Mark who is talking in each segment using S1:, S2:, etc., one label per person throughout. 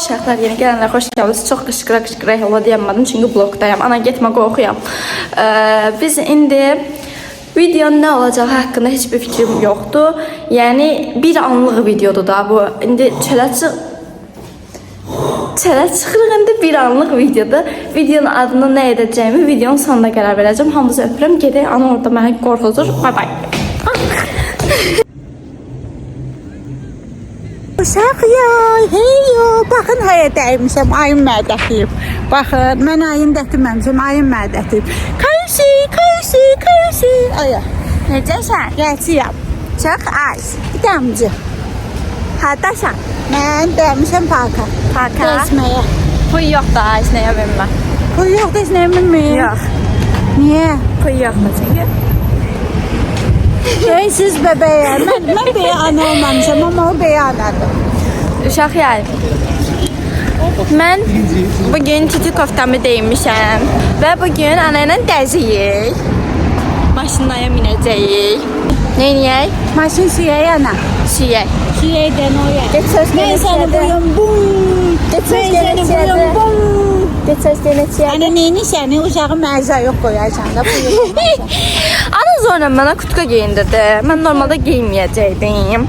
S1: Uşaqlar, yeni gələnlər xoş gəldiniz. Çox qışqıra yola deyəmədim çünki blokdayam. Ana getmə, qorxuyam. Biz indi videonun nə olacağı haqqında heç bir fikrim yoxdur. Yəni bir anlıq videodur da bu. İndi çölə çıxırıq, indi bir anlıq videodur. Videonun adını nə edəcəyimi videonun sonunda qərar verəcəm. Hamınızı öpürəm. Gedək, ana orada məni qorxudur. Bay bay.
S2: Uşaqlar, hey yo, baxın haya dəymişəm, ayın mədətiyim. Baxın, mən ayın dətirməmişəm, ayın mədətiyim. Kayısı. Aya.
S1: Necəsən?
S2: Gəlçiyəm. Çox az. Bir damcı.
S1: Hardasan?
S2: Mən dəymişəm parka.
S1: Parka?
S2: Gəzməyə.
S1: Pul yox da, isnəyə vermə.
S2: Pul yox, gəzməyə bilmir.
S1: Yox.
S2: Niyə?
S1: Pul yox da çünki.
S2: Siz bebeğe. Ben beyə ana olmamışam, ama o beyə anadır.
S1: Uşaq yayı. Mən bugün tütü koftamı deymişəm və bugün ana ilə dəziyik. Maşınaya minəcəyik. Neyniyək?
S2: Maşın siyəyə ana.
S1: Şiyək.
S2: Siyəydən oraya.
S1: Get söz
S2: Ben seni buyum bum.
S1: Get söz
S2: Ben seni buyum bum.
S1: Get söz denetçiyə.
S2: Ana neyini səni uşağı məza yox qoyarsan da buyum.
S1: Ana sonra mənə kutka geyindirdi. Mən normalda giyməyəcəkdim.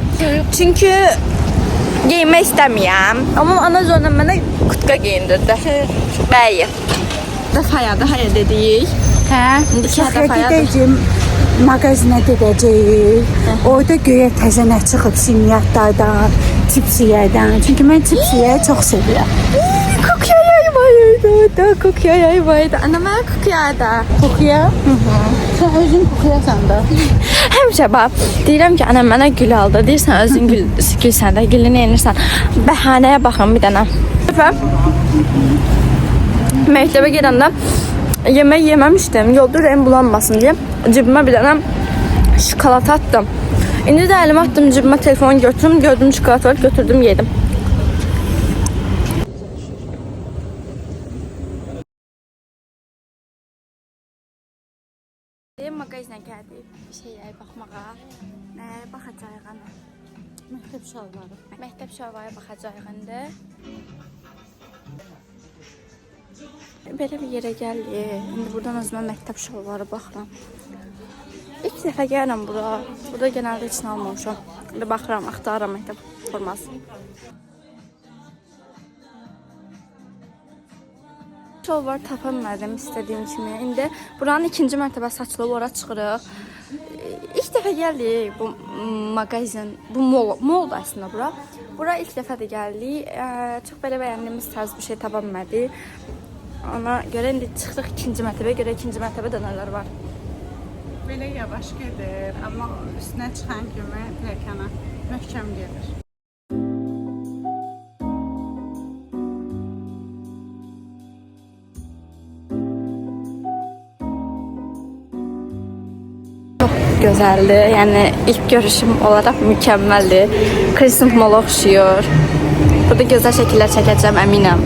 S1: Çünki giyinmək istəmirəm. Amma ana sonra mənə kutka geyindirdi. Bəyi. Dəfaya dedik.
S2: Hə?
S1: İndi
S2: Şəxə
S1: dəfaya.
S2: gedəcəm. Mağazinə gedəcəyik. Orada göyə təzə nə çıxıb simyatlardan, çipsiyədən. Çünki mən çipsiyə çox sevirəm.
S1: Kukyayay bayırdı. Kukyayay bayırdı. Ana mənə kukyayda.
S2: Kokuya? Sən özün kokuyasan da.
S1: Həmişə bax, deyirəm ki, ana mənə gül aldı. Deyirsən özün gülsən də, gülünü yenirsən. Bəhanəyə baxın bir dənə. Məktəbə gedəndə yemək yeməmişdim. Yolda ürəyim bulanmasın deyə cibimə bir dənə şokolad atdım. İndi də əlimə atdım, cibimə telefonu götürdüm, gördüm şokolad var, götürdüm, yedim. Mağazinə gəldik, şeylərə baxmağa. Nəyə baxacağıq ana?
S2: Məktəb şalvarı.
S1: Məktəb şalvarı baxacağıq indi. Belə bir yerə gəldik. İndi buradan özümə məktəb şalvarı baxıram. İlk dəfə gəlirəm bura. Burada genəldə heç nə almamışam. İndi baxıram, axtarıram məktəb forması. Şalvar tapamadım istədiyim kimi. İndi buranın ikinci mərtəbəsi açılıb, ora çıxırıq. İlk dəfə gəldik bu mağazin, bu molda əslində bura. Bura ilk dəfə də gəldik. Çox belə bəyəndiyimiz tərz bir şey tapamadık. Ona görə indi çıxdıq ikinci mərtəbəyə görə ikinci mərtəbədə nələr var.
S2: Belə yavaş gedir, amma üstünə çıxan kimi pilləkana möhkəm gedir.
S1: Çox gözəldir. Yəni ilk görüşüm olaraq mükəmməldir. Kristin mola oxşuyur. Burada gözəl şəkillər çəkəcəm, əminəm.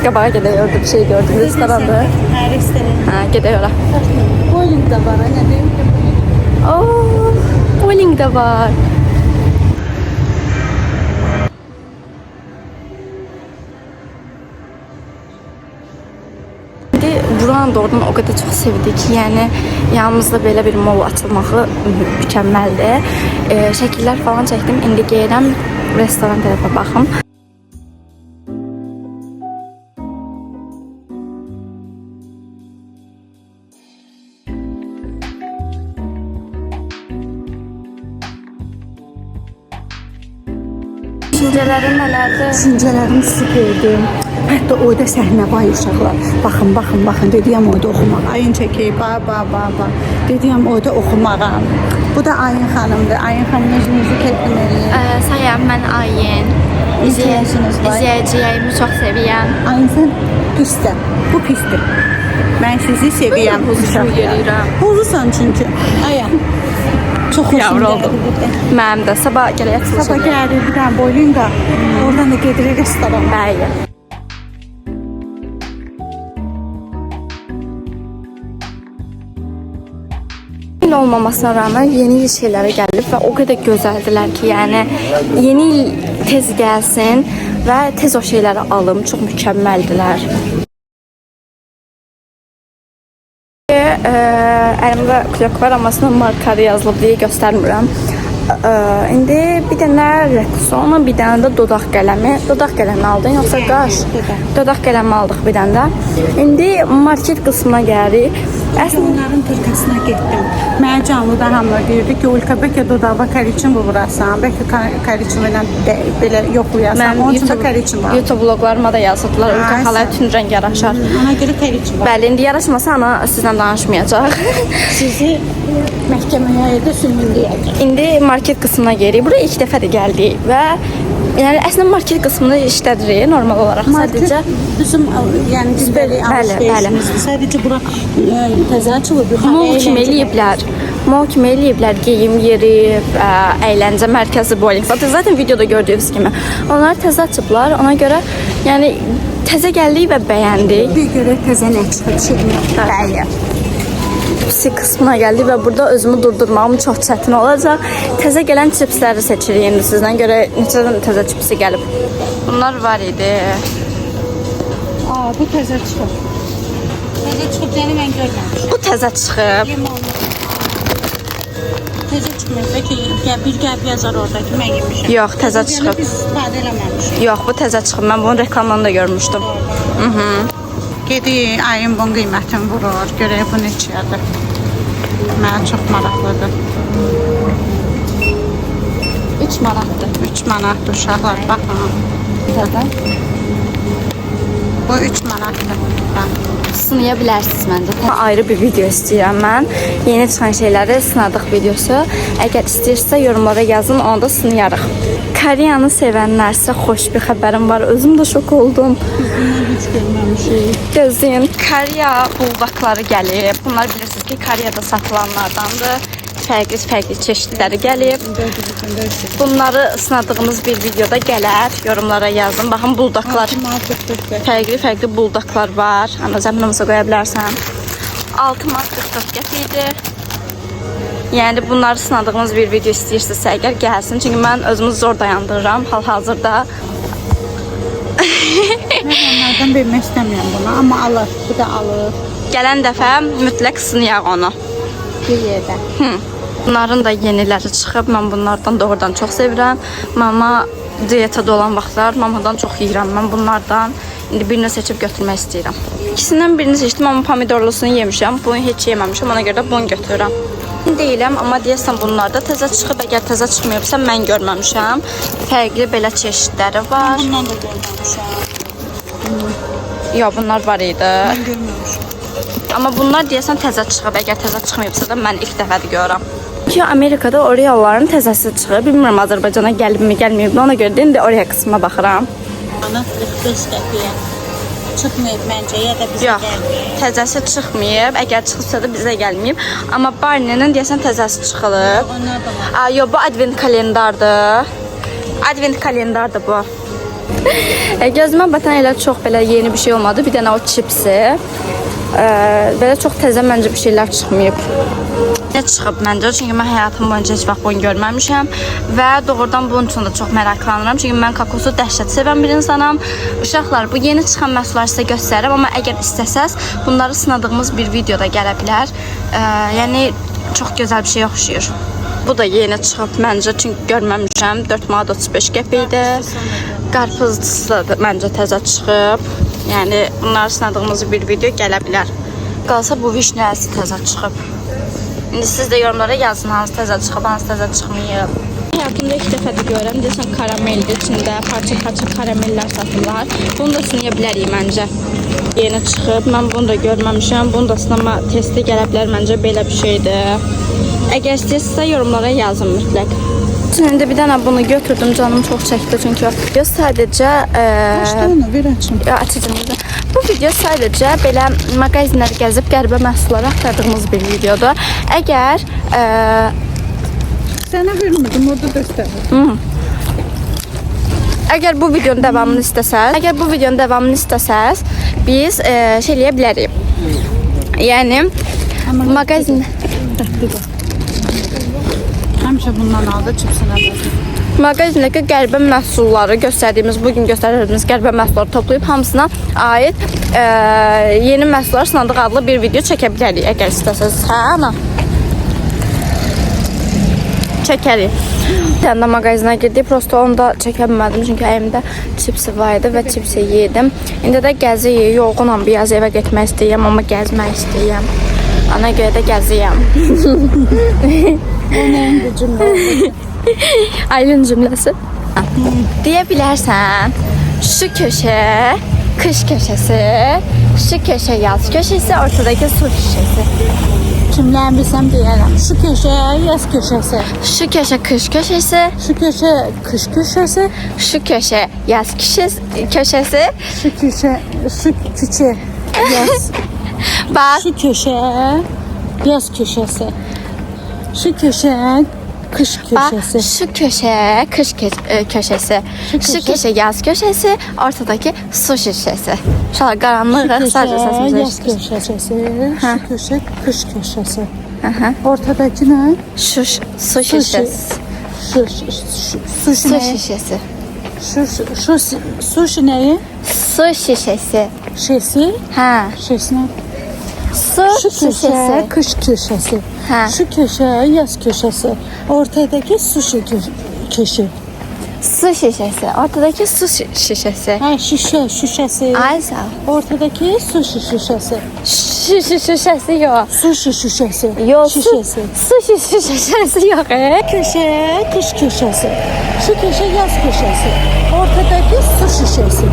S1: Qabağa gedək, orada bir şey gördüm. Restorandır.
S2: Hə, restoran.
S1: Hə, gedək ora.
S2: Bowling da var, nə deyim ki?
S1: Oo, bowling da var. Buranı doğrudan o qədər çox sevdik ki, yəni yanımızda belə bir mall açılmağı mükəmməldir. Şəkillər falan çəkdim. İndi gəlirəm restoran tərəfə baxım. Düşüncələrin nələrdir?
S2: Düşüncələrim süperdir. Hətta orada səhnə var uşaqlar. Baxın. Dediyəm orada oxumaq. Ayın çəkib, ba. Dediyəm orada oxumağam. Bu da Ayın xanımdır. Ayın xanım özünüzü təqdim edin.
S1: Sayam, mən Ayın. İzləyəcəyimi çox sevirəm.
S2: Ayın sən pisdir. Bu pisdir. Mən sizi sevirəm. Huzursan çünki. Aya. Çox xoşum
S1: oldum. Mənim də sabah gələk açılışa.
S2: Sabah gəlir bir dənə bowlinga. Oradan da gedirik restorana.
S1: Bəli. Olmamasına rağmen yeni şeylərə gəlib və o qədər gözəldilər ki, yəni yeni il tez gəlsin. və tez o şeyləri alım. Çox mükəmməldilər. Əlimdə klok var, amma aslında markalı yazılıb deyə göstərmirəm. İndi bir dənə Rexona, bir dənə də dodaq qələmi. Dodaq qələmi aldın, yoxsa qaş? Dodaq qələmi aldıq bir dənə də. İndi market qismına gəlirik.
S2: Əslində onların tırkasına getdim. Mənə canlıda hamı deyirdi ki, Ulka bəlkə dodağa kariçin vurasan, bəlkə kariçin ilə belə yoxlayasan. Onun üçün də kariçin var.
S1: YouTube vloglarıma da yazdılar. Ulka xalaya tünd rəng yaraşar.
S2: Ona görə kariçin var.
S1: Bəli, indi yaraşmasa ana sizlə danışmayacaq.
S2: Sizi məhkəməyə də sürgünləyəcək.
S1: İndi market qismına gəlirik. Buraya ilk dəfə də gəldik və yəni əslində market qismini işlədirik normal olaraq. Sadəcə
S2: bizim yəni biz belə alışverişimizdir. Sadəcə bura təzə açılıb.
S1: mall kimi eləyiblər. Mall kimi eləyiblər. Geyim yeri, əyləncə mərkəzi, bowling. Zaten videoda gördüyünüz kimi. Onlar təzə açıblar. Ona görə yəni təzə gəldik və bəyəndik.
S2: Bir görə təzə nə çıxır? Bəli.
S1: Cipsi qismına gəldik və burada özümü durdurmağım çox çətin olacaq. Təzə gələn cipsləri seçirik indi sizdən görə neçədən təzə cipsi gəlib. Bunlar var idi.
S2: Bu təzə çıxır. Təzə çıxıb yəni mən görməmişəm.
S1: Bu təzə çıxıb.
S2: Təzə çıxmır ki, bir qəb yazar orada ki, mən yemişəm.
S1: Yox, təzə çıxıb.
S2: Biz istifadə eləməmişik.
S1: Yox, bu təzə çıxıb. Mən bunun reklamını da görmüşdüm.
S2: Gedi ayın bunun qiymətini vurur. Görək bu neçədir. Mənə çox maraqlıdır.
S1: 3 manatdır.
S2: 3 manatdır uşaqlar, baxın.
S1: Təzə.
S2: Bu 3 manatdır.
S1: Sınaya bilərsiniz məncə. Ayrı bir video istəyirəm mən. Yeni çıxan şeyləri sınadıq videosu. Əgər istəyirsə yorumlara yazın, onu da sınayarıq. Koreyanı sevənlər sizə xoş bir xəbərim var. Özüm də şok oldum.
S2: Heç görməmişik.
S1: Gözləyin, Koreya buldakları gəlib. Bunlar bilirsiniz ki, Koreyada satılanlardandır. Fərqli çeşidləri gəlib. Bunları sınadığımız bir videoda gələr. Yorumlara yazın. Baxın, buldaklar. Fərqli buldaklar var. Ana zəminimizə qoya bilərsən. 6 manat 44 qəpik idi. Yəni bunları sınadığımız bir video istəyirsinizsə əgər gəlsin. Çünki mən özümü zor dayandırıram hal-hazırda.
S2: Mən onlardan vermək istəmirəm bunu, amma alır. Bu da alır.
S1: Gələn dəfə mütləq sınayaq onu.
S2: Bir yerdə.
S1: Bunların da yeniləri çıxıb. Mən bunlardan doğrudan çox sevirəm. Mama diyetada olan vaxtlar mamadan çox yeyirəm. Mən bunlardan indi birini seçib götürmək istəyirəm. İkisindən birini seçdim, amma pomidorlusunu yemişəm. Bunu heç yeməmişəm, ona görə də bunu götürürəm. Deyiləm, amma deyəsən bunlar da təzə çıxıb. Əgər təzə çıxmayıbsa mən görməmişəm. Fərqli belə çeşidləri var.
S2: Bundan da görməmişəm.
S1: Yox, bunlar var idi.
S2: Mən görməmişəm.
S1: Amma bunlar deyəsən təzə çıxıb. Əgər təzə çıxmayıbsa da mən ilk dəfədir görürəm. Ki Amerikada Oreo'ların təzəsi çıxıb. Bilmirəm Azərbaycana gəlibmi, gəlməyibmi. Ona görə də indi Oreo qismına baxıram.
S2: Manat 45 qəpiyə çıxmayıb məncə, ya da bizə
S1: Yox,
S2: gəlməyib.
S1: təzəsi çıxmayıb. Əgər çıxıbsa da bizə gəlməyib. Amma Barney'nin deyəsən təzəsi çıxılıb.
S2: Onlar da var.
S1: Yox, bu advent kalendardır. Advent kalendardır bu. Gözümə batan elə çox belə yeni bir şey olmadı. Bir dənə o çipsi. Belə çox təzə məncə bir şeylər çıxmayıb. Nə çıxıb məncə? Çünki mən həyatım boyunca heç vaxt bunu görməmişəm və doğrudan bunun üçün də çox maraqlanıram. Çünki mən kokosu dəhşət sevən bir insanam. Uşaqlar, bu yeni çıxan məhsulları sizə göstərirəm, amma əgər istəsəz bunları sınadığımız bir videoda gələ bilər. Yəni çox gözəl bir şey oxşuyur. Bu da yeni çıxıb məncə, çünki görməmişəm. 4 manat 35 qəpik idi. Qarpız da məncə təzə çıxıb. Yəni bunları sınadığımız bir video gələ bilər. Qalsa bu vişnəsi təzə çıxıb. İndi siz də yorumlara yazın hansı təzə çıxıb, hansı təzə çıxmayıb. Həyatımda ilk dəfədir görürəm. Deyəsən karameldir içində, parça-parça karamellər satırlar. Bunu da sınaya bilərik məncə. Yeni çıxıb. Mən bunu da görməmişəm. Bunu da sınama testi gələ bilər məncə belə bir şeydir. Əgər istəyirsinizsə yorumlara yazın mütləq. Şimdi bir dənə bunu götürdüm, canım çox çəkdi çünki sadəcə
S2: Onu bir açım.
S1: açacağım. Bu video sadəcə belə mağazinləri gəzib qəribə məhsulları axtardığımız bir videodur. Əgər
S2: Sənə vermədim, orada göstərir.
S1: Əgər bu videonun davamını istəsəz, biz şey eləyə bilərik. Yəni mağazin
S2: Həmişə bundan aldı, çipsini aldı.
S1: Mağazindəki qəribə məhsulları göstərdiyimiz, bugün göstərdiyimiz qəribə məhsulları toplayıb hamısına aid yeni məhsullar sınadıq adlı bir video çəkə bilərik əgər istəsəz. Hə, ana? Çəkərik. Bir dənə mağazina girdik, prosto onu da çəkə bilmədim çünki əlimdə çipsi var idi və çipsi yedim. İndi də gəziyik, yorğunam, biraz evə getmək istəyirəm, amma gəzmək istəyirəm. Ana görə də gəziyəm.
S2: Onun bu cümlə.
S1: Aylin cümləsi. Deyə bilərsən, şu köşə kış köşəsi, şu köşə yaz köşəsi, ortadakı su şişəsi.
S2: Cümləni bilsəm deyərəm. Şu köşə yaz köşəsi.
S1: Şu köşə kış köşəsi,
S2: Şu köşə qış köşəsi.
S1: şu köşə yaz köşəsi.
S2: Şu küçə yaz.
S1: Bax,
S2: Şu köşə yaz köşəsi. Şu köşə qış
S1: bax,
S2: köşəsi.
S1: şu köşə kış köşəsi, şu köşə yaz köşəsi, ortadakı su şişəsi. Şöyle qaranlıq sadəcə
S2: Köşə
S1: səsimizi
S2: yaz
S1: eşidirsiniz.
S2: köşəsi.
S1: Hə.
S2: Şu köşə qış köşəsi.
S1: Aha.
S2: Ortadakı nə?
S1: Şu su şişəsi.
S2: Su
S1: Su
S2: şişəsi.
S1: şişəsi.
S2: Su nəyi?
S1: Su şişəsi.
S2: Şesi.
S1: Hə.
S2: Şesine.
S1: Su
S2: Şu köşe
S1: şişəsi.
S2: kış köşesi.
S1: Ha.
S2: Şu köşe yaz köşesi. Ortadaki köşe.
S1: Su şişəsi. Ortadakı su şişəsi.
S2: Ha şişesi.
S1: Ay sağ ol.
S2: Ortadaki su şişesi.
S1: Şişəsi yox.
S2: Su şişesi.
S1: Yox,
S2: Şişesi.
S1: su şişəsi yox.
S2: Köşe kış köşesi. Şu köşe yaz köşesi. Ortadaki su şişesi.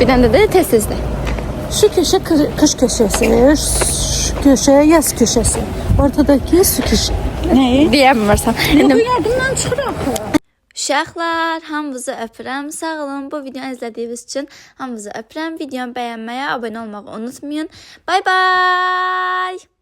S1: Bir dənə də tez-tezdir.
S2: Şu köşe kış köşesi. Şu köşe yaz köşesi. Ortadaki su köşesi. Neyi?
S1: Deyəmirsən.
S2: Bu yadımdan çıxır axı.
S1: Uşaqlar, hamınızı öpürəm. Sağ olun bu videonu izlədiyiniz üçün. Hamınızı öpürəm. Videomu bəyənməyə, abunə olmağı unutmayın. Bye bye.